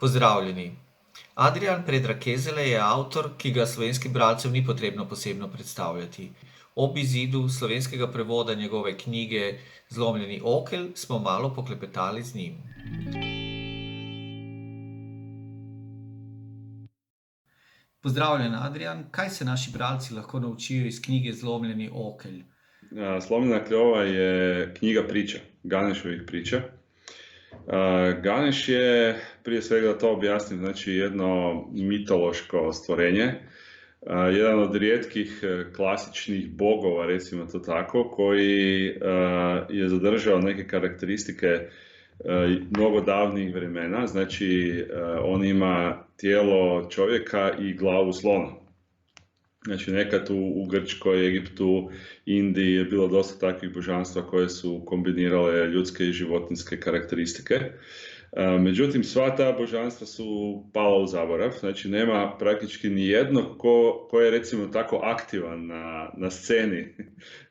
Pozdravljeni. Adrian Predrag Kezele je avtor, ki ga slovenskim bralcem ni potrebno posebno predstavljati. Ob izidu slovenskega prevoda njegove knjige Zlomljeni okel smo malo poklepetali z njim. Pozdravljen, Adrian. Kaj se naši bralci lahko naučijo iz knjige Zlomljeni okel? Slomljena kljova je knjiga priča, Ganešovih priča. Ganeš je, prije svega da to objasnim, znači jedno mitološko stvorenje, jedan od rijetkih klasičnih bogova, recimo to tako, koji je zadržao neke karakteristike mnogo davnih vremena, znači on ima tijelo čovjeka i glavu slona. Znači nekad u Grčkoj, Egiptu, Indiji je bilo dosta takvih božanstva koje su kombinirale ljudske i životinjske karakteristike. Međutim, sva ta božanstva su pala u zaborav, znači nema praktički ni jedno ko je recimo tako aktivan na sceni,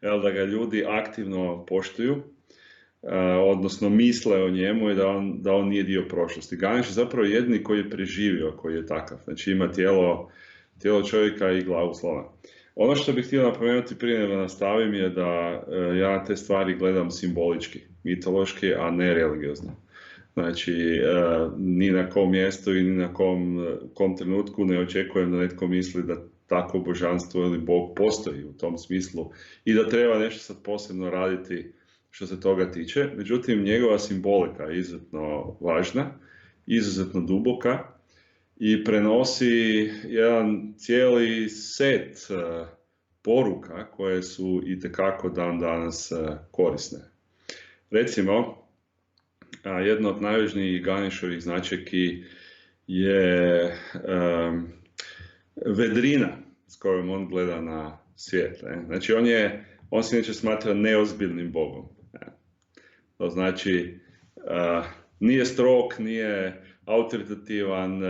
da ga ljudi aktivno poštuju, odnosno misle o njemu i da on nije dio prošlosti. Ganeš je zapravo jedini koji je preživio, koji je takav, znači ima tijelo čovjeka i glavu slona. Ono što bih htio napomenuti prije nego nastavim je da ja te stvari gledam simbolički, mitološki, a ne religiozno. Znači, ni na kom mjestu i ni na kom trenutku ne očekujem da netko misli da takvo božanstvo ili bog postoji u tom smislu i da treba nešto sad posebno raditi što se toga tiče. Međutim, njegova simbolika je izuzetno važna, izuzetno duboka i prenosi jedan cijeli set poruka koje su itekako dan danas korisne. Recimo, jedna od najvažnijih Ganešovih značajki je vedrina s kojom on gleda na svijet. Znači, on se neće smatra neozbiljnim bogom. To znači, nije strog, nije autoritativan,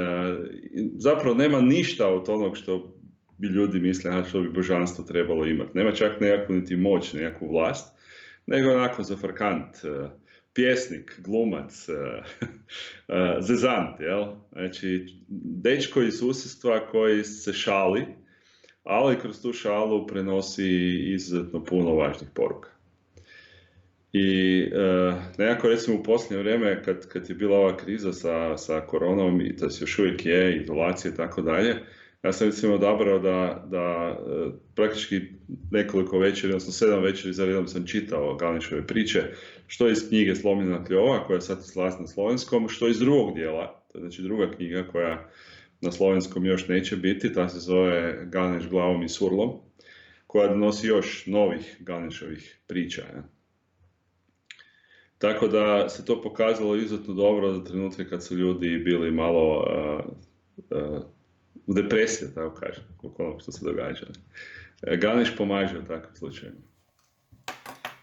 zapravo nema ništa od onog što bi ljudi mislili, što bi božanstvo trebalo imati. Nema čak nekakvu niti moć, nekakvu vlast, nego onako zafrkant, pjesnik, glumac, zezant, jel? Znači, dečko iz susjedstva koji se šali, ali kroz tu šalu prenosi izuzetno puno važnih poruka. I nekako recimo u posljednje vrijeme kad je bila ova kriza sa koronom i to još uvijek je, izolacija i tako dalje, ja sam recimo odabrao da praktički nekoliko večeri, odnosno 7 večeri za redom sam čitao Ganešove priče, što iz knjige Slomljena kljova, koja je sad izlazila na slovenskom, što iz drugog dijela, to je znači druga knjiga koja na slovenskom još neće biti, ta se zove Ganeš glavom i surlom, koja donosi još novih Ganešovih priča. Tako da se to pokazalo izuzetno dobro za trenutke kad su ljudi bili malo u depresiji, tako kažem, oko onog što se događa. Ganeš pomaže u takvim slučajima.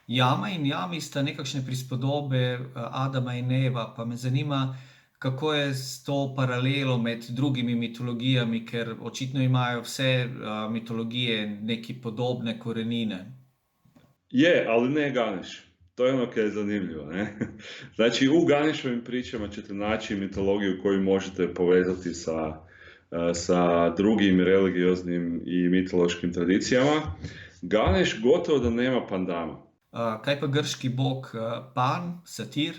Jama in jami sta nekakšne prispodobe Adama in Eva, pa me zanima, kako je s to paralelo med drugimi mitologijami, ker očitno imajo vse mitologije neke podobne korenine. Je, ali ne Ganeš. To je ono koje je zanimljivo. Ne? Znači, u Ganešovim pričama ćete naći mitologiju koju možete povezati sa drugim religioznim i mitološkim tradicijama. Ganeš gotovo da nema pandama. Kaj pa grški bog Pan, satir?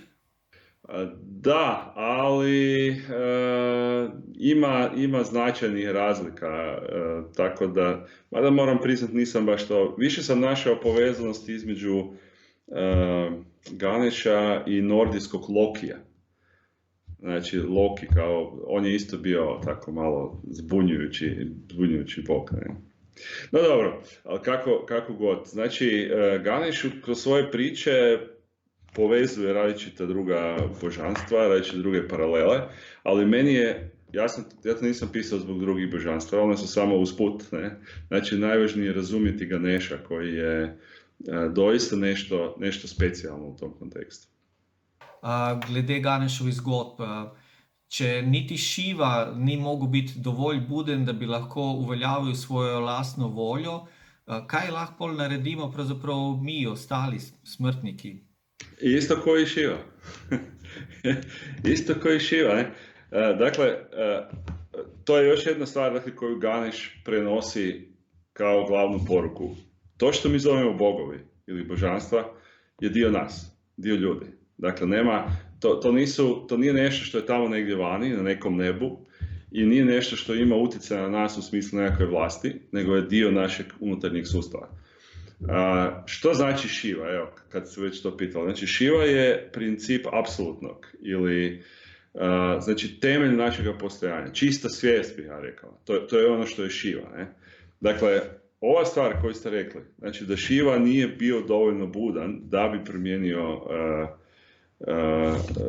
Da, ali ima značajnih razlika, tako da, mada moram priznati nisam baš to, više sam našao povezanost između Ganeša i nordijskog Lokija. Znači Loki kao, on je isto bio tako malo zbunjujući bog. Ne? No dobro, ali kako god. Znači Ganeš kroz svoje priče povezuje različita druga božanstva, različite druge paralele, ali meni je, ja to nisam pisao zbog drugih božanstva, one su samo usput. Ne? Znači najvažnije je razumjeti Ganeša koji je doista nešto specijalno u tom kontekstu. Glede Ganešovih zgodb, če niti Šiva ni mogel biti dovolj buden, da bi lahko uveljavil svojo lastno voljo, kaj lahko naredimo pravzaprav mi, ostali smrtniki? Isto koji Šiva. Isto koji Šiva, ne? Dakle, to je još jedna stvar, dakle, koju Ganeš prenosi kao glavnu poruku. To što mi zovemo bogovi ili božanstva je dio nas, dio ljudi. Dakle, to nije nešto što je tamo negdje vani, na nekom nebu, i nije nešto što ima utjecaj na nas u smislu nekakve vlasti, nego je dio našeg unutarnjeg sustava. Što znači Šiva? Evo, kad se već to pitalo. Znači, Šiva je princip apsolutnog ili znači temelj našega postojanja. Čista svijest, bih ja rekao. To je ono što je Šiva. Ne? Dakle, ova stvar koju ste rekli, znači da Šiva nije bio dovoljno budan da bi promijenio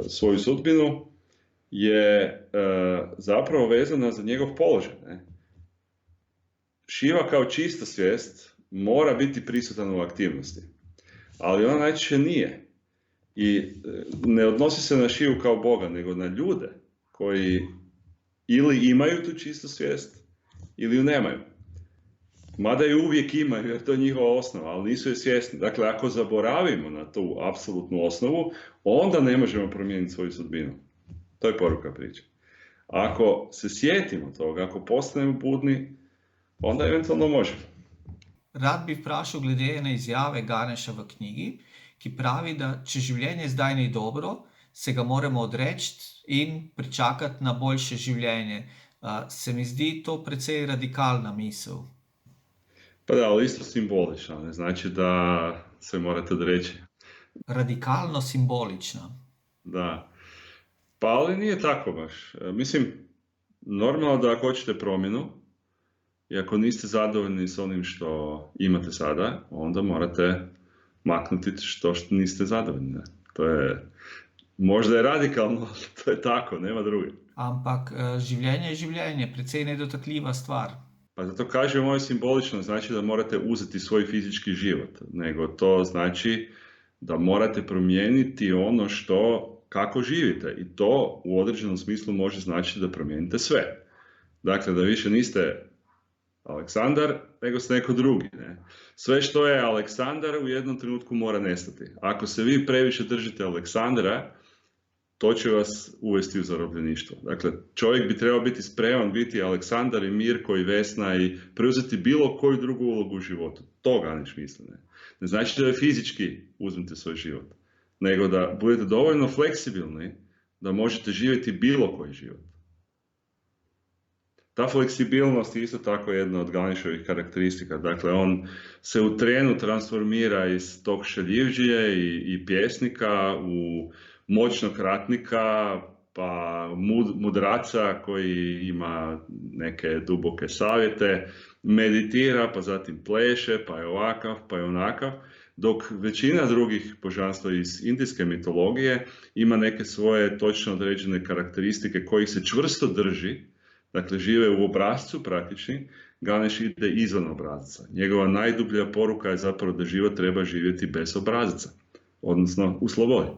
svoju sudbinu, je zapravo vezana za njegov položaj. Ne? Šiva kao čista svijest mora biti prisutan u aktivnosti, ali ona najčešće nije. I ne odnosi se na Šivu kao Boga, nego na ljude koji ili imaju tu čistu svijest, ili ju nemaju. Mada ju uvijek imaju, jer to je njihova osnova, ali nisu je svjesni. Dakle, ako zaboravimo na tu apsolutnu osnovu, onda ne možemo promijeniti svoju sudbinu. To je poruka priče. Ako se sjetimo toga, ako postanemo budni, onda eventualno možemo. Rad bi vprašal glede ene izjave Ganeša v knjigi, ki pravi, da če življenje zdaj ni dobro, se ga moramo odreči in pričakati na boljše življenje. Se mi zdi to precej radikalna misel. Pa da, ali isto simbolično, ne znači da se morate odreći. Radikalno simbolična. Da. Pa ali nije tako baš. Mislim, normalno da ako hoćete promjenu i ako niste zadovoljni s onim što imate sada, onda morate maknuti što niste zadovoljni. To je, možda je radikalno, ali to je tako, nema druge. Ampak življenje je življenje, precej nedotakljiva stvar. Pa zato kažem ovo simbolično, znači da morate uzeti svoj fizički život, nego to znači da morate promijeniti ono kako živite, i to u određenom smislu može značiti da promijenite sve. Dakle, da više niste Aleksandar, nego ste neko drugi. Ne? Sve što je Aleksandar u jednom trenutku mora nestati. Ako se vi previše držite Aleksandra, to će vas uvesti u zarobljeništvo. Dakle, čovjek bi trebao biti spreman biti Aleksandar i Mirko i Vesna i preuzeti bilo koju drugu ulogu u životu. To Ganeš misli. Ne znači da fizički uzmete svoj život, nego da budete dovoljno fleksibilni da možete živjeti bilo koji život. Ta fleksibilnost je isto tako jedna od Ganešovih karakteristika. Dakle, on se u trenu transformira iz tog šaljivdžije i pjesnika u moćnog ratnika, pa mudraca koji ima neke duboke savjete, meditira, pa zatim pleše, pa je ovakav, pa je onakav, dok većina drugih božanstva iz indijske mitologije ima neke svoje točno određene karakteristike kojih se čvrsto drži, dakle žive u obrazcu praktični. Ganeš ide izvan obrazca. Njegova najdublja poruka je zapravo da život treba živjeti bez obrazaca, odnosno u slobodi.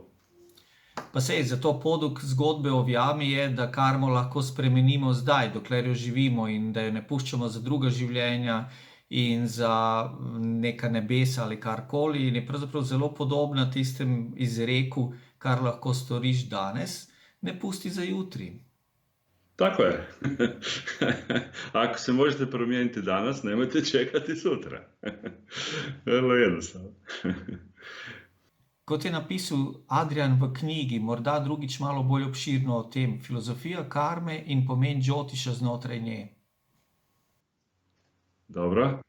Pa sej, zato poduk zgodbe o Vjami je, da karmo lahko spremenimo zdaj, dokler jo živimo, in da jo ne puščamo za druga življenja in za neka nebesa ali karkoli. In je pravzaprav zelo podobna tistem izreku, kar lahko storiš danes, ne pusti za jutri. Tako je. Ako se možete promijeniti danas, nemojte čekati sutra. Vrlo jednostavno. Kot je napisal Adrian v knjigi, morda drugič malo bolj obširno o tem, filozofija karme in pomen džotiša znotraj nje. Dobro.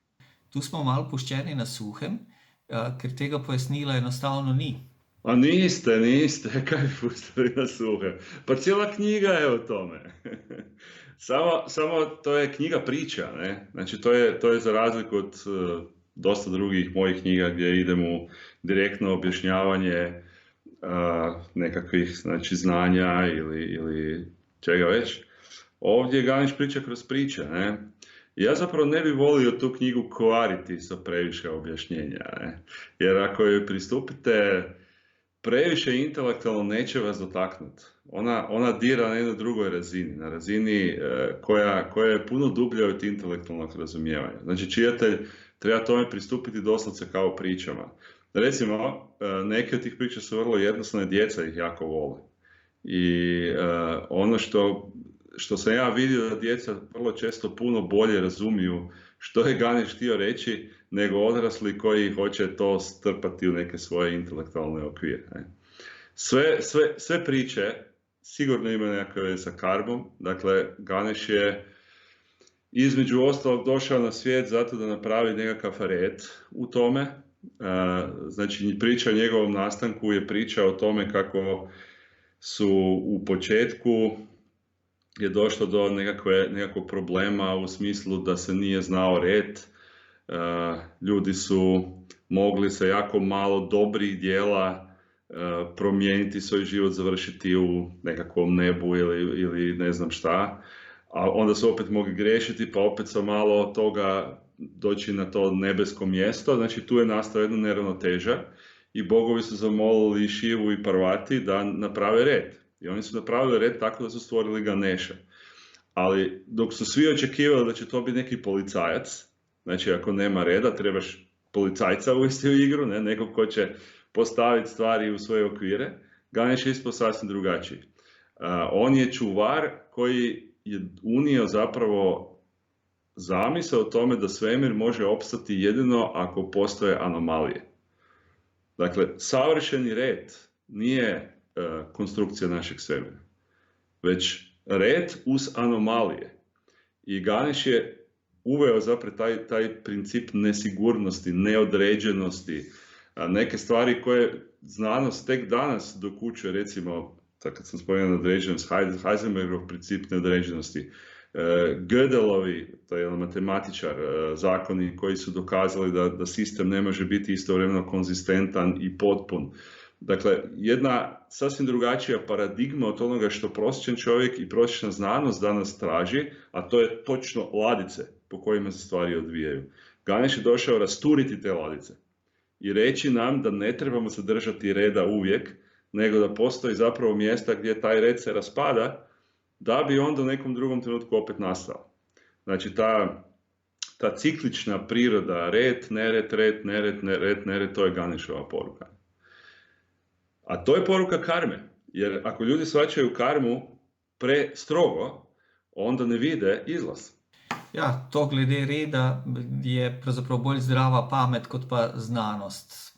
Tu smo malo puščeni na suhem, ker tega pojasnila enostavno ni. A niste, kaj bi pustili na suhem? Pa cijela knjiga je o tome. Samo to je knjiga priča, ne? Znači to je za razliku od dosta drugih mojih knjiga gdje idem u direktno objašnjavanje nekakvih znanja ili čega već. Ovdje Ganeš priča kroz priče, ne? Ja zapravo ne bi volio tu knjigu kvariti sa previše objašnjenja, ne? Jer ako joj pristupite previše intelektualno, neće vas dotaknuti. Ona dira na jednoj drugoj razini, na razini koja je puno dublja od intelektualnog razumijevanja. Znači, čitatelj treba tome pristupiti doslovce kao pričama. Recimo, neke od tih priča su vrlo jednostavne, djeca ih jako vole. I ono što sam ja vidio da djeca vrlo često puno bolje razumiju što je Ganesh htio reći nego odrasli koji hoće to strpati u neke svoje intelektualne okvire. Sve priče sigurno imaju nekakve veze sa karmom. Dakle, Ganesh je između ostalog došao na svijet zato da napravi nekakav red u tome. Znači, priča o njegovom nastanku je priča o tome kako su u početku je došlo do nekakvog problema u smislu da se nije znao red. Ljudi su mogli sa jako malo dobrih djela promijeniti svoj život, završiti u nekakvom nebu ili ne znam šta, a onda su opet mogli griješiti, pa opet sa malo toga doći na to nebesko mjesto. Znači tu je nastala jedna neravnoteža i bogovi su zamolili Šivu i Parvati da naprave red. I oni su napravili red tako da su stvorili Ganesha. Ali dok su svi očekivali da će to biti neki policajac, znači ako nema reda trebaš policajca uvesti u igru, nekog ko će postaviti stvari u svoje okvire, Ganesh je ispao sasvim drugačiji. On je čuvar koji je unio zapravo zamisao o tome da svemir može opstati jedino ako postoje anomalije. Dakle, savršeni red nije konstrukcija našeg svemira, već red uz anomalije. I Ganesh je uveo zapravo taj princip nesigurnosti, neodređenosti, neke stvari koje znanost tek danas dokučuje, recimo, kad sam spomenuo određenost, Heisenbergov princip neodređenosti, Gödelovi, to je jedan matematičar, zakoni koji su dokazali da sistem ne može biti istovremeno konzistentan i potpun. Dakle, jedna sasvim drugačija paradigma od onoga što prosječan čovjek i prosječna znanost danas traži, a to je točno ladice po kojima se stvari odvijaju. Ganesh je došao rasturiti te ladice i reći nam da ne trebamo se držati reda uvijek, nego da postoji zapravo mjesta gdje taj red se raspada, da bi onda u nekom drugom trenutku opet nastao. Znači, ta ciklična priroda, red, nered, to je Ganeshova poruka. A to je poruka karme, jer ako ljudi shvaćaju karmu prestrogo, onda ne vide izlaz. Ja, to glede reda je pravzaprav bolj zdrava pamet kot pa znanost.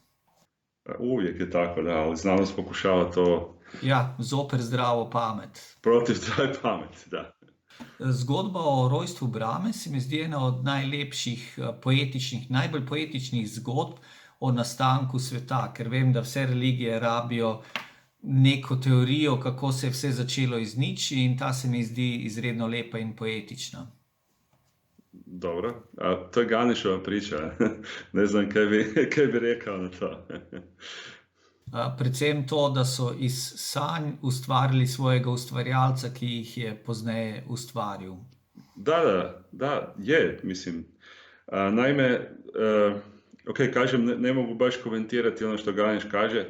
Uvijek je tako, da, ali znanost pokušava to... Ja, zoper zdravo pamet. Protiv zdrave pameti, da. Zgodba o rojstvu Brahme se mi zdi ena od najlepših poetičnih, najbolj poetičnih zgodb o nastanku sveta, ker vem, da vse religije rabijo neko teorijo, kako se je vse začelo iz nič, in ta se mi zdi izredno lepa in poetična. Dobro, a to je Ganeshova priča. Ne znam kaj bi rekao na to. Predvsem to, da so iz sanj ustvarili svojega ustvarjalca, ki jih je pozneje ustvaril. Da, je, mislim. Naime, ok, kažem, ne mogu baš komentirati ono što Ganesh kaže,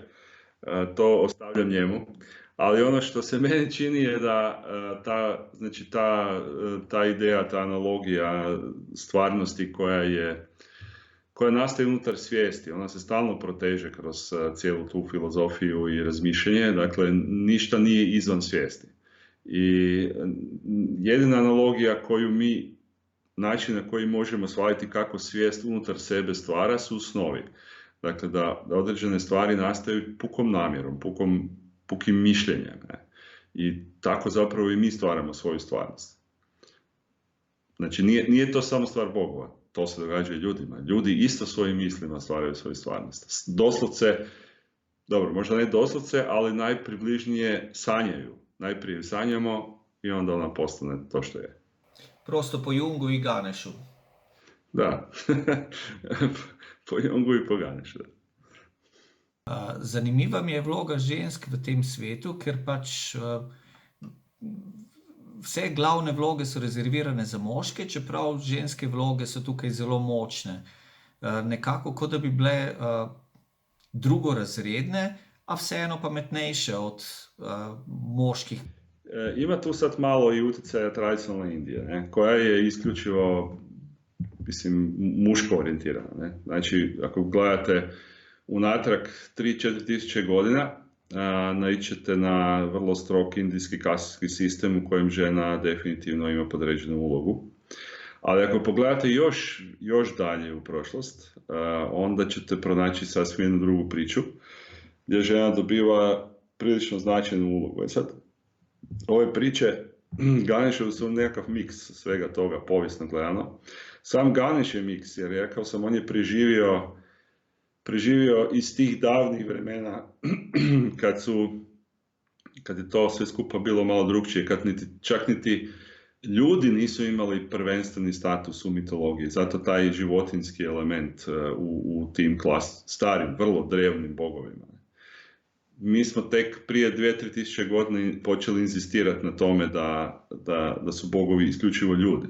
to ostavljam njemu, ali ono što se meni čini je da ta ideja, ta analogija stvarnosti koja nastaje unutar svijesti, ona se stalno proteže kroz cijelu tu filozofiju i razmišljanje, dakle ništa nije izvan svijesti. I jedina analogija način na koji možemo shvatiti kako svijest unutar sebe stvara su snovi. Dakle, da određene stvari nastaju pukom namjerom, pukim mišljenjem. I tako zapravo i mi stvaramo svoju stvarnost. Znači, nije to samo stvar bogova, to se događa i ljudima. Ljudi isto svojim mislima stvaraju svoju stvarnost. Doslovce, dobro, možda ne doslovce, ali najpribližnije sanjaju. Najprije sanjamo i onda ona postane to što je. Prosto po Jungu i Ganeshu. Da, po Jungu i po Ganeshu. Zanimiva mi je vloga žensk v tem svetu, ker pač vse glavne vloge so rezervirane za moške, čeprav ženske vloge so tukaj zelo močne. Nekako kot da bi bile drugorazredne, a vseeno pametnejše od moških. Ima tu sad malo i utjecaja tradicionalne Indije, koja je isključivo, mislim, muško orijentirana. Znači, ako gledate unatrag 3-4 tisuće godina, naići ćete na vrlo strog indijski kasijski sistem u kojem žena definitivno ima podređenu ulogu. Ali ako pogledate još dalje u prošlost, onda ćete pronaći sasvim jednu drugu priču, gdje žena dobiva prilično značajnu ulogu. Sad, ove priče Ganeševu su nekakav miks svega toga, povijesno gledano. Sam Ganeš je miks, jer rekao sam, on je preživio iz tih davnih vremena kad je to sve skupa bilo malo drukčije, kad čak niti ljudi nisu imali prvenstveni status u mitologiji, zato taj životinjski element u tim starim, vrlo drevnim bogovima. Mi smo tek prije 2-3 tisuće godina počeli inzistirati na tome da su bogovi isključivo ljudi.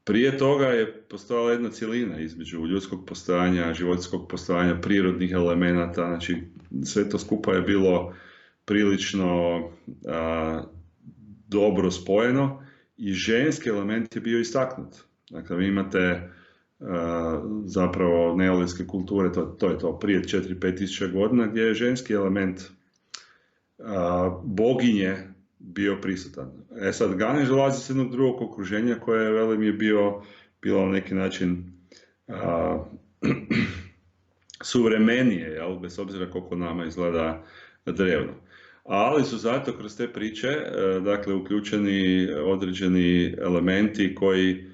Prije toga je postojala jedna cjelina između ljudskog postojanja, životinjskog postojanja, prirodnih elemenata, znači sve to skupa je bilo prilično dobro spojeno i ženski element je bio istaknut. Dakle, vi imate zapravo neolitske kulture, to je to prije 4-5 tisuća godina, gdje je ženski element boginje bio prisutan. Sad, Ganeš dolazi s jednog drugog okruženja koje, velim, je bilo na neki način suvremenije, jel? Bez obzira koliko nama izgleda drevno. Ali su zato kroz te priče, dakle, uključeni određeni elementi koji,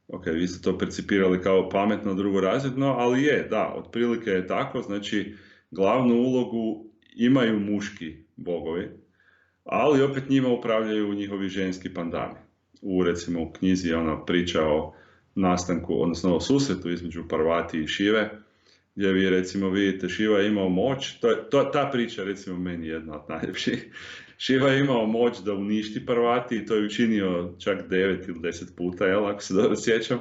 ok, vi ste to percipirali kao pametno, drugorazredno, ali da, otprilike je tako, znači glavnu ulogu imaju muški bogovi, ali opet njima upravljaju njihovi ženski pandami. Recimo, u knjizi je ona priča o nastanku, odnosno o susretu između Parvati i Šive, gdje vi recimo vidite Šiva je imao moć, ta priča recimo meni je jedna od najljepših. Šiva je imao moć da uništi Parvati i to je učinio čak 9 ili 10 puta, ako se dobro sjećam.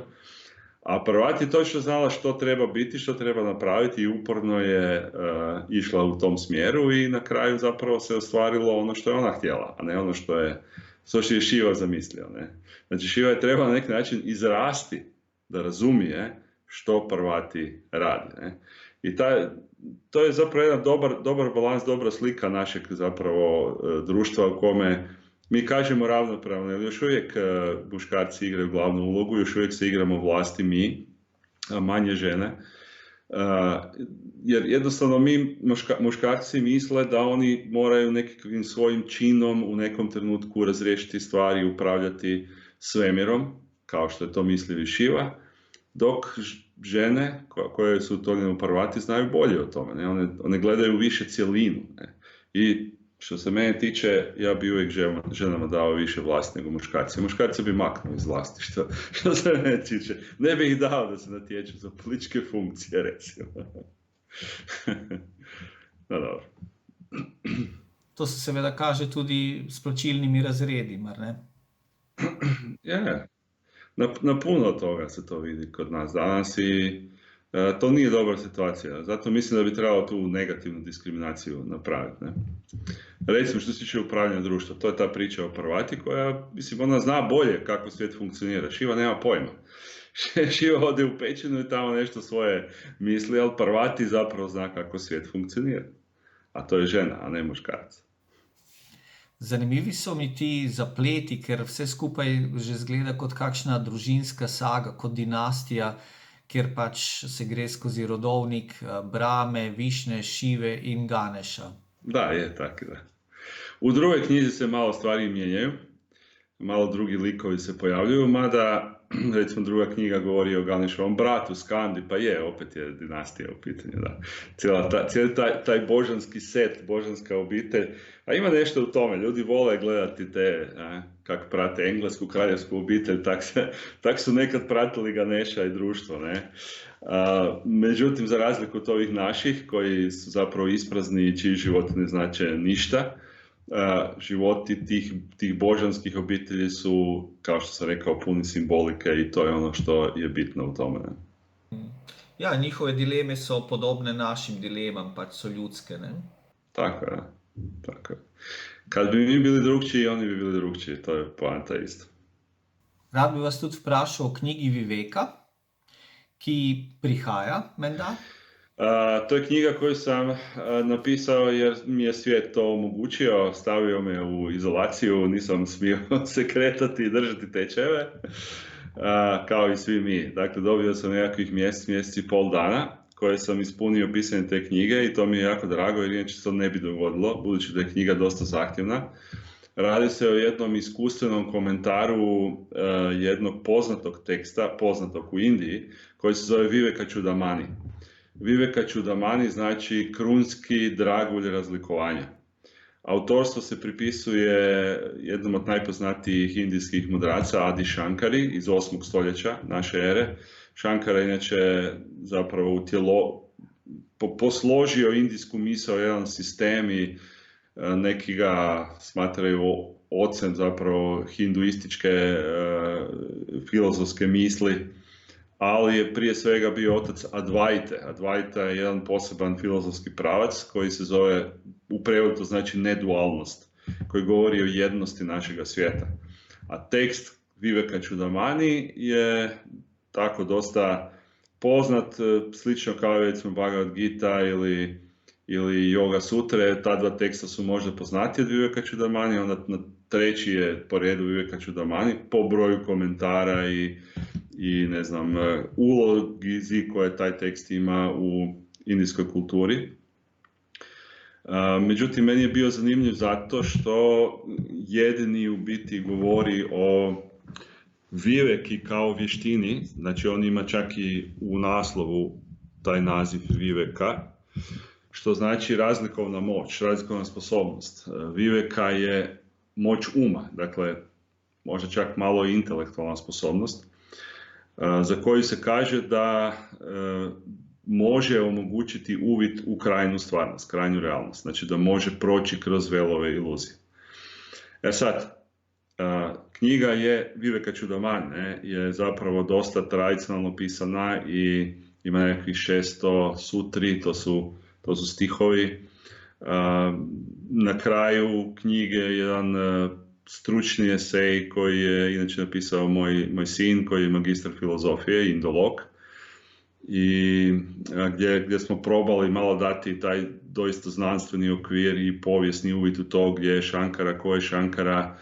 A Parvati je točno znala što treba biti, što treba napraviti i uporno je išla u tom smjeru i na kraju zapravo se ostvarilo ono što je ona htjela, a ne ono što je Šiva zamislio. Ne? Znači Šiva je trebala na neki način izrasti da razumije što Parvati radi. Ne? I to je zapravo jedan dobar balans, dobra slika našeg zapravo društva u kome mi kažemo ravnopravno, jer još uvijek muškarci igraju glavnu ulogu, još uvijek se igramo vlasti mi, a manje žene. Jer jednostavno mi muškarci misle da oni moraju nekakvim svojim činom u nekom trenutku razriješiti stvari, upravljati svemirom, kao što je to mislio i Šiva, dok žene koje su utoljene u Parvati znaju bolje o tome. Ne? One gledaju više cjelinu. Ne? I što se mene tiče, ja bi uvijek ženama dao više vlasti nego muškarci. Muškarci bi maknuo iz vlasti, što se mene tiče. Ne bi ih dao da se natječu za političke funkcije, recimo. No, dobro. To se seveda kaže tudi s plačilnimi razredi, mar ne? Ja, na puno toga se to vidi kod nas danas i to nije dobra situacija. Zato mislim da bi trebalo tu negativnu diskriminaciju napraviti. Ne? Recimo što se tiče upravljanja društva, to je ta priča o Parvati koja, mislim, ona zna bolje kako svijet funkcionira. Šiva nema pojma. Šiva ode u pećinu i tamo nešto svoje misli, ali Parvati zapravo zna kako svijet funkcionira. A to je žena, a ne muškarac. Zanimivi so mi ti zapleti, ker vse skupaj že zgleda kot kakšna družinska saga, kot dinastija, kjer pač se gre skozi rodovnik Brahme, Višne, Šive in Ganeša. Da, je tako, da. U drugoj knjizi se malo stvari mijenjaju, malo drugi likovi se pojavljuju, mada recimo druga knjiga govori o Ganešovom bratu Skandi, pa opet je dinastija u pitanju, da. Cijeli taj božanski set, božanska obitelj, a ima nešto u tome, ljudi vole gledati te, kako prate englesku kraljevsku obitelj, tak su nekad pratili Ganeša i društvo, ne. Međutim, za razliku od ovih naših, koji su zapravo isprazni i čiji životi ne znače ništa, životi tih božanskih obitelji su, kao što sam rekao, puni simbolike i to je ono što je bitno u tome. Ne? Ja, njihove dileme so podobne našim dilemam, pač so ljudske. Ne? Tako je. Kad bi mi bili drugčiji, oni bi bili drugčiji, to je poanta isto. Rad bi vas tudi vprašal o knjigi Viveka, ki prihaja, menda? To je knjiga koju sam napisao jer mi je svijet to omogućio, stavio me u izolaciju, nisam smio se kretati i držati tečajeve, kao i svi mi. Dakle, dobio sam nekakvih mjesec i pol dana koje sam ispunio pisanjem te knjige i to mi je jako drago jer inače se to ne bi dogodilo, budući da je knjiga dosta zahtjevna. Radi se o jednom iskustvenom komentaru jednog poznatog teksta, poznatog u Indiji, koji se zove Viveka Čudamani. Viveka Čudamani znači krunski dragulj razlikovanja. Autorstvo se pripisuje jednom od najpoznatijih indijskih mudraca, Adi Shankari iz 8. stoljeća naše ere. Shankara inače zapravo posložio indijsku misao, jedan sistem i neki ga smatraju ocem zapravo hinduističke filozofske misli, ali je prije svega bio otac Advaite. Advaita je jedan poseban filozofski pravac koji se zove, u prevodu to znači nedualnost, koji govori o jednosti našega svijeta. A tekst Viveka Čudamani je tako dosta poznat, slično kao recimo Bhagavad Gita ili Yoga Sutre. Ta dva teksta su možda poznatiji od Viveka Čudamani, onda treći je po redu Viveka Čudamani po broju komentara i ne znam, ulozi koje taj tekst ima u indijskoj kulturi. Međutim, meni je bio zanimljiv zato što jedini u biti govori o Viveki kao vještini, znači on ima čak i u naslovu taj naziv Viveka, što znači razlikovna moć, razlikovna sposobnost. Viveka je moć uma, dakle možda čak malo i intelektualna sposobnost, za koju se kaže da može omogućiti uvid u krajnju stvarnost, krajnju realnost, znači da može proći kroz velove iluzije. Sad, knjiga je Viveka Čudamani, je zapravo dosta tradicionalno pisana i ima nekakvih 600 sutri, to su stihovi. Na kraju knjige jedan stručni esej koji je inače napisao moj sin koji je magistar filozofije, indolog, i gdje smo probali malo dati taj doista znanstveni okvir i povijesni uvid u to gdje je Shankara, ko je Shankara,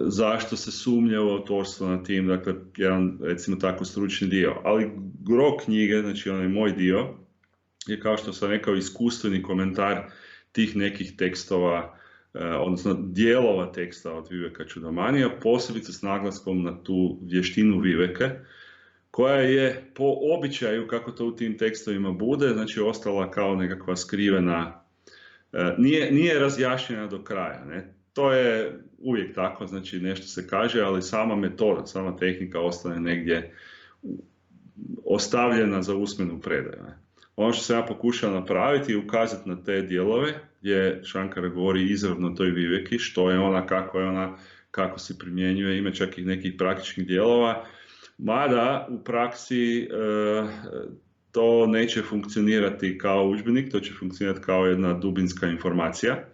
zašto se sumnja u autorstvo na tim, dakle jedan recimo tako stručni dio. Ali gro knjige, znači onaj moj dio, je kao što sam rekao iskustveni komentar tih nekih tekstova, odnosno dijelova teksta od Viveka Čudamanija, posebice s naglaskom na tu vještinu Viveke, koja je po običaju, kako to u tim tekstovima bude, znači ostala kao nekakva skrivena, nije razjašnjena do kraja, ne? To je uvijek tako, znači nešto se kaže, ali sama metoda, sama tehnika ostane negdje ostavljena za usmenu predaju. Ne? Ono što sam ja pokušao napraviti je ukazati na te dijelove gdje Shankara govori izravno o toj Viveki, što je ona, kako se primjenjuje, ima čak i nekih praktičnih dijelova, mada u praksi to neće funkcionirati kao udžbenik, to će funkcionirati kao jedna dubinska informacija.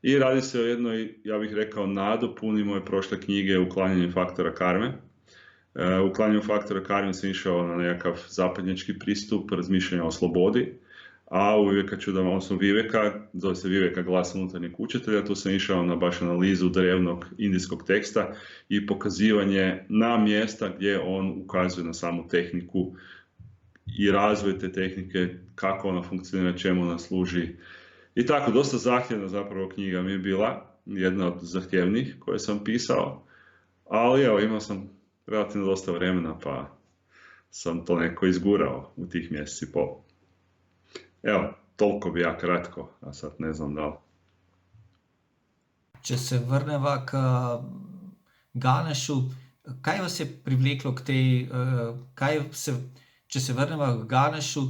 I radi se o jednoj, ja bih rekao, nadopuni moje prošle knjige Uklanjanje faktora karme. Uklanjanju faktora karme sam išao na nekakav zapadnjački pristup razmišljanja o slobodi, a u Viveka Čudamani, odnosno Viveka, zove se Viveka glas unutarnjeg učitelja, tu sam išao na baš analizu drevnog indijskog teksta i pokazivanje na mjesta gdje on ukazuje na samu tehniku i razvoj te tehnike, kako ona funkcionira, čemu ona služi. I tako, dosta zahtjevna zapravo knjiga mi je bila, jedna od zahtjevnijih koje sam pisao, ali evo, imao sam relativno dosta vremena pa sam to neko izgurao u tih mjesec i pol. Evo, toliko bi ja kratko, a sad ne znam da li. Če se vrneva k Ganešu, kaj vas je privleklo k tej, če se vrneva k Ganešu,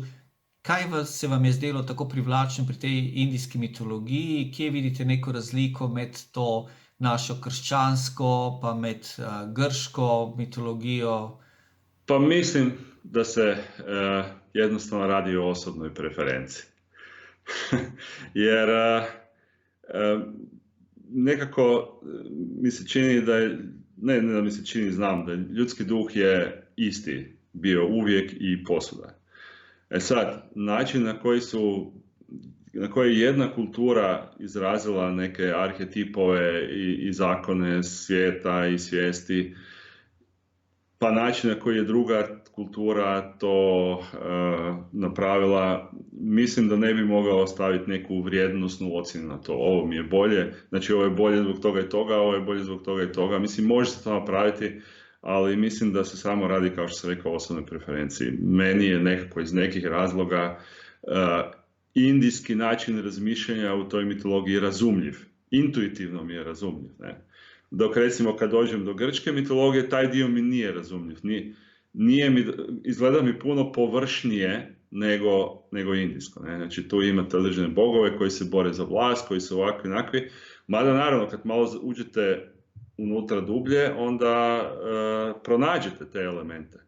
kaj se vam je zdelo tako privlačno pri tej indijski mitologiji, kje vidite neko razliko med to našo krščansko pa med grško mitologijo? Pa mislim da se jednostavno radi o osobnoj preferenciji. Jer nekako mi se čini da je, ne da mi se čini, znam da ljudski duh je isti bio uvijek i posuda. E sad, način na koji je jedna kultura izrazila neke arhetipove i zakone svijeta i svijesti, pa način na koji je druga kultura to napravila, mislim da ne bi mogao ostaviti neku vrijednosnu ocjenu na to. Ovo mi je bolje, znači ovo je bolje zbog toga i toga, ovo je bolje zbog toga i toga. Mislim, može se to napraviti, ali mislim da se samo radi, kao što sam rekao, o osobnoj preferenciji. Meni je nekako iz nekih razloga indijski način razmišljanja u toj mitologiji razumljiv. Intuitivno mi je razumljiv. Ne? Dok recimo kad dođem do grčke mitologije, taj dio mi nije razumljiv. Izgleda mi puno površnije nego indijsko. Ne? Znači tu imate određene bogove koji se bore za vlast, koji su ovakvi onakvi. Mada naravno kad malo uđete unutra dublje, onda pronađete te elemente.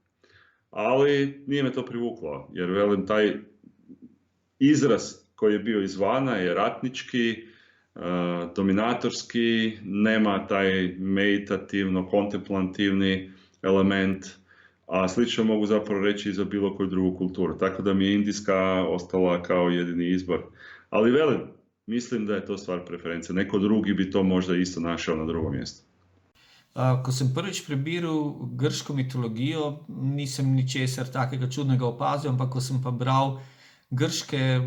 Ali nije me to privuklo, jer velim, taj izraz koji je bio izvana je ratnički, dominatorski, nema taj meditativno, kontemplativni element, a slično mogu zapravo reći i za bilo koju drugu kulturu. Tako da mi je indijska ostala kao jedini izbor. Ali velim, mislim da je to stvar preferencije. Neko drugi bi to možda isto našao na drugom mjestu. Ko sem prvič prebiral grško mitologijo, nisem ničesar takega čudnega opazil, ampak ko sem pa bral grške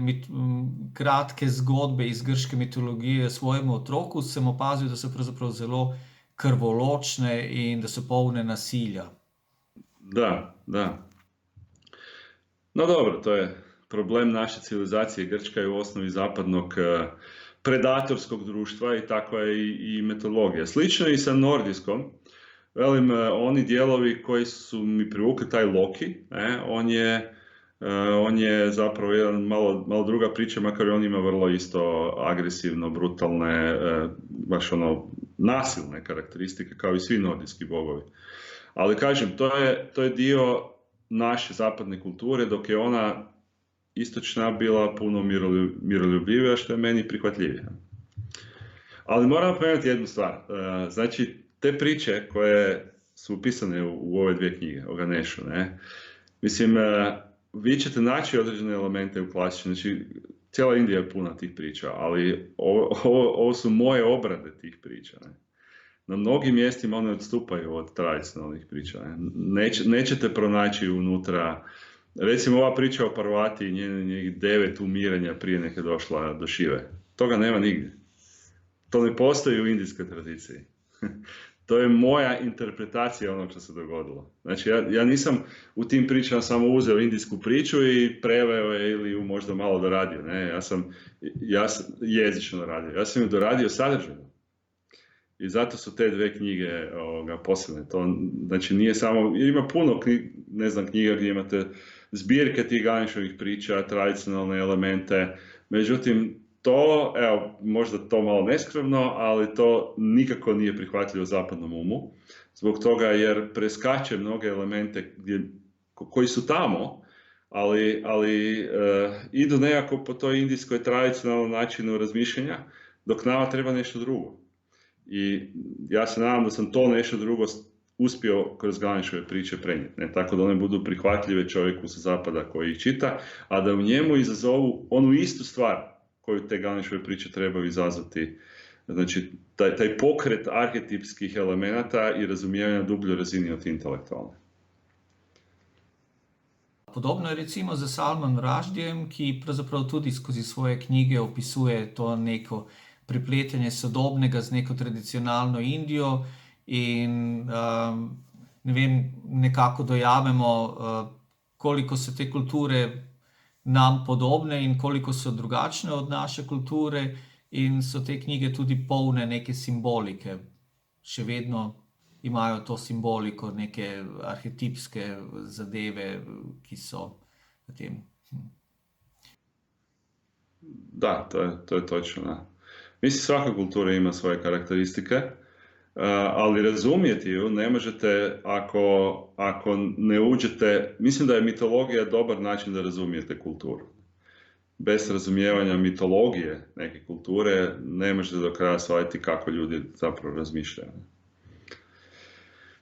kratke zgodbe iz grške mitologije svojemu otroku, sem opazil, da so pravzaprav zelo krvoločne in da so polne nasilja. Da. No dobro, to je problem naše civilizacije. Grčka je u osnovi zapadnog predatorskog društva i takva je i metodologija. Slično je i sa nordijskom. Velim, oni dijelovi koji su mi privukli, taj Loki, on je zapravo jedan malo druga priča, makar on ima vrlo isto agresivno, brutalne, baš nasilne karakteristike kao i svi nordijski bogovi. Ali kažem, to je dio naše zapadne kulture, dok je ona istočna bila puno miroljubljivija, što je meni prihvatljivije. Ali moram pomenuti jednu stvar. Znači, te priče koje su upisane u ove dvije knjige, o Ganeshu, mislim, vi ćete naći određene elemente u klasičnoj, znači, cijela Indija je puna tih priča, ali ovo su moje obrade tih priča. Na mnogim mjestima one odstupaju od tradicionalnih priča. Nećete pronaći unutra. Recimo ova priča o Parvati i njenih 9 umiranja prije nek je došla do Šive. Toga nema nigdje. To ne postoji u indijskoj tradiciji. To je moja interpretacija onog što se dogodilo. Znači ja nisam u tim pričama samo uzeo indijsku priču i preveo je ili ju možda malo doradio. Ja sam jezično doradio. Ja sam ju doradio sadržajno. I zato su te dve knjige posebne. Znači nije samo, ima puno knjiga gdje imate zbirke tih Ganeshovih priča, tradicionalne elemente, međutim to, možda to malo neskromno, ali to nikako nije prihvatljivo zapadnom umu, zbog toga jer preskače mnoge elemente koji su tamo, ali idu nekako po toj indijskoj tradicionalnom načinu razmišljanja, dok nama treba nešto drugo. I ja se nadam da sam to nešto drugo uspio kroz Ganeshove priče prenijeti, tako da one budu prihvatljive čovjeku sa zapada koji ih čita, a da u njemu izazovu onu istu stvar koju te Ganeshove priče trebaju izazvati. Znači, taj pokret arhetipskih elemenata i razumijevanja dubljoj razini od intelektualne. Podobno je recimo za Salman Rushdiem, ki pravzaprav tudi skozi svoje knjige opisuje to neko pripletanje sodobnega z neko tradicionalno Indijo in nekako dojamemo, koliko so te kulture nam podobne in koliko so drugačne od naše kulture, in so te knjige tudi polne neke simbolike. Še vedno imajo to simboliko, neke arhetipske zadeve, ki so v tem. Da, to je točno. Da. Mislim, svaka kultura ima svoje karakteristike, ali razumjeti ju ne možete ako ne uđete. Mislim da je mitologija dobar način da razumijete kulturu. Bez razumijevanja mitologije neke kulture ne možete do kraja shvatiti kako ljudi zapravo razmišljaju.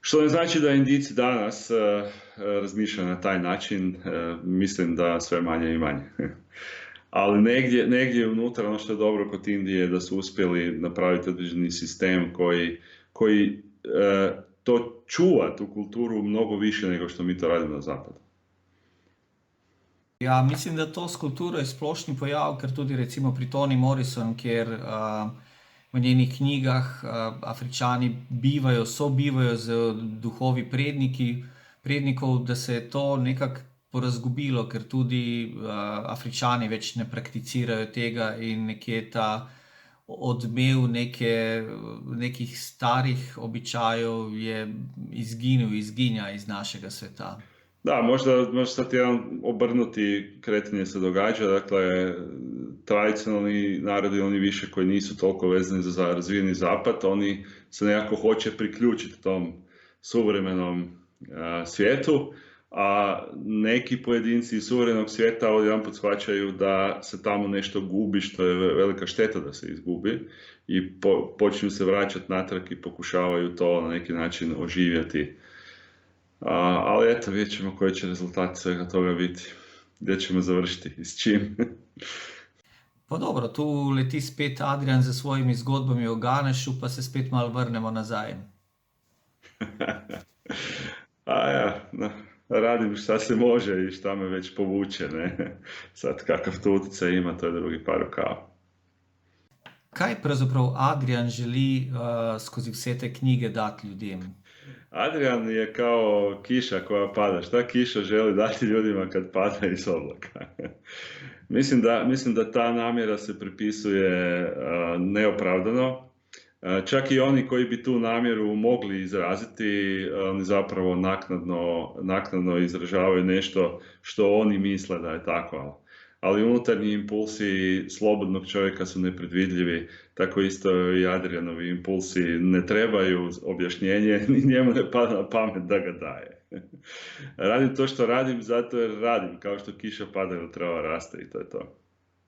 Što ne znači da Indijci danas razmišljaju na taj način, mislim da sve manje i manje. Ali negdje unutra, ono što je dobro kod Indije je da su uspjeli napraviti određeni sistem koji to čuva, tu kulturu, mnogo više nego što mi to radimo na zapadu. Ja, mislim, da to s kulturo je splošni pojav, ker tudi recimo pri Toni Morrison, kjer v njenih knjigah Afričani bivajo, sobivajo z duhovi prednikov, da se je to nekako porazgubilo, ker tudi Afričani več ne prakticirajo tega in nekje ta odmev nekih starih običajev je izginja iz našega sveta. Da, možda sad jedan obrnuti kretanje se događa, dakle, tradicionalni narodi, oni više koji nisu toliko vezani za razvijeni zapad, oni se nekako hoće priključiti tom suvremenom svijetu, a neki pojedinci iz suvremenog svijeta odjedanput shvaćaju da se tamo nešto gubi, što je velika šteta da se izgubi, i počinju se vraćati natrag i pokušavaju to na neki način oživjeti. Ali eto, vidjet ćemo koji će rezultat svega toga biti, gdje ćemo završiti i s čim. Pa dobro, tu leti spet Adrian za svojimi zgodbami o Ganešu, pa se spet malo vrnemo nazaj. Radim šta se može i šta me već povuče, ne? Sad kakav to utjecaj ima, to je drugi par rukava. Kaj pravzaprav Adrian želi skozi vse te knjige dati ljudem? Adrian je kao kiša koja pada. Šta kiša želi dati ljudima kad pada iz oblaka? Mislim da ta namjera se pripisuje neopravdano. Čak i oni koji bi tu namjeru mogli izraziti, oni zapravo naknadno izražavaju nešto što oni misle da je tako. Ali unutarnji impulsi slobodnog čovjeka su nepredvidljivi, tako isto i Adrianovi impulsi ne trebaju objašnjenje, ni njemu ne pada na pamet da ga daje. Radim to što radim zato jer radim, kao što kiša pada ili trava raste, i to je to.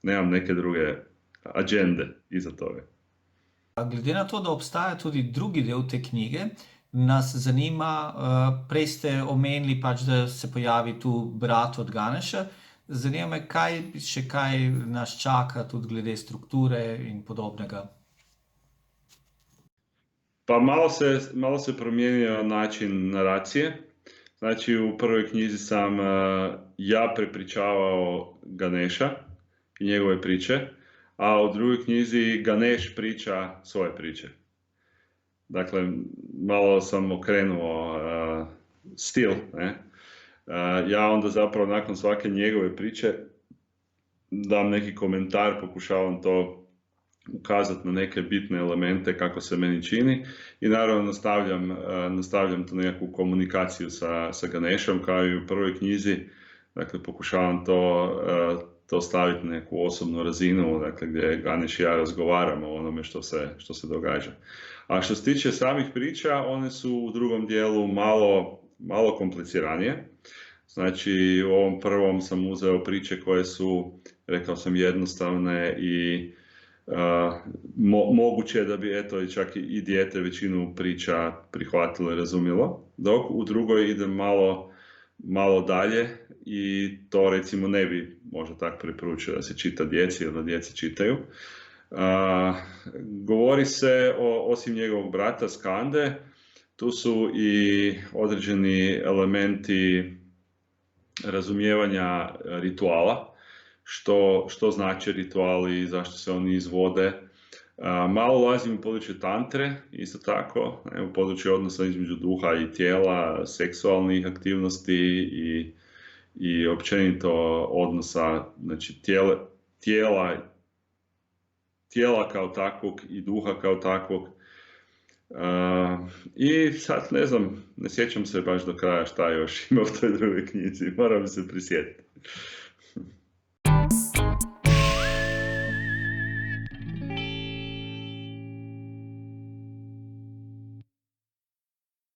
Nemam neke druge agende iza toga. Glede na to, da obstaja tudi drugi del te knjige, nas zanima, prej ste omenili pač, da se pojavi tu brat od Ganeša. Zanima me, kaj nas čaka tudi glede strukture in podobnega. Pa malo se promijenio način naracije. Znači, u prvoj knjizi sam ja prepričavao Ganeša i njegove priče, a u drugoj knjizi Ganeš priča svoje priče. Dakle, malo sam okrenuo stil, ne? Ja onda zapravo nakon svake njegove priče dam neki komentar, pokušavam to ukazati na neke bitne elemente kako se meni čini i naravno nastavljam tu nekakvu komunikaciju sa Ganešom kao i u prvoj knjizi. Dakle, pokušavam to staviti na neku osobnu razinu, dakle, gdje Ganeš i ja razgovaramo o onome što se događa. A što se tiče samih priča, one su u drugom dijelu malo kompliciranije. Znači, u ovom prvom sam uzeo priče koje su, rekao sam, jednostavne i moguće da bi čak i dijete većinu priča prihvatilo i razumjelo, dok u drugoj idem malo dalje i to recimo ne bi možda tako preporučio da se čita djeci ili da djeci čitaju. Govori se osim njegovog brata Skande, tu su i određeni elementi razumijevanja rituala, što znači rituali, zašto se oni izvode. Malo ulazim u područje tantre, isto tako, u područje odnosa između duha i tijela, seksualnih aktivnosti i općenito odnosa, znači tijela kao takvog i duha kao takvog. I sad ne sjećam se baš do kraja šta još ima u toj drugoj knjizi, moram se prisjetiti.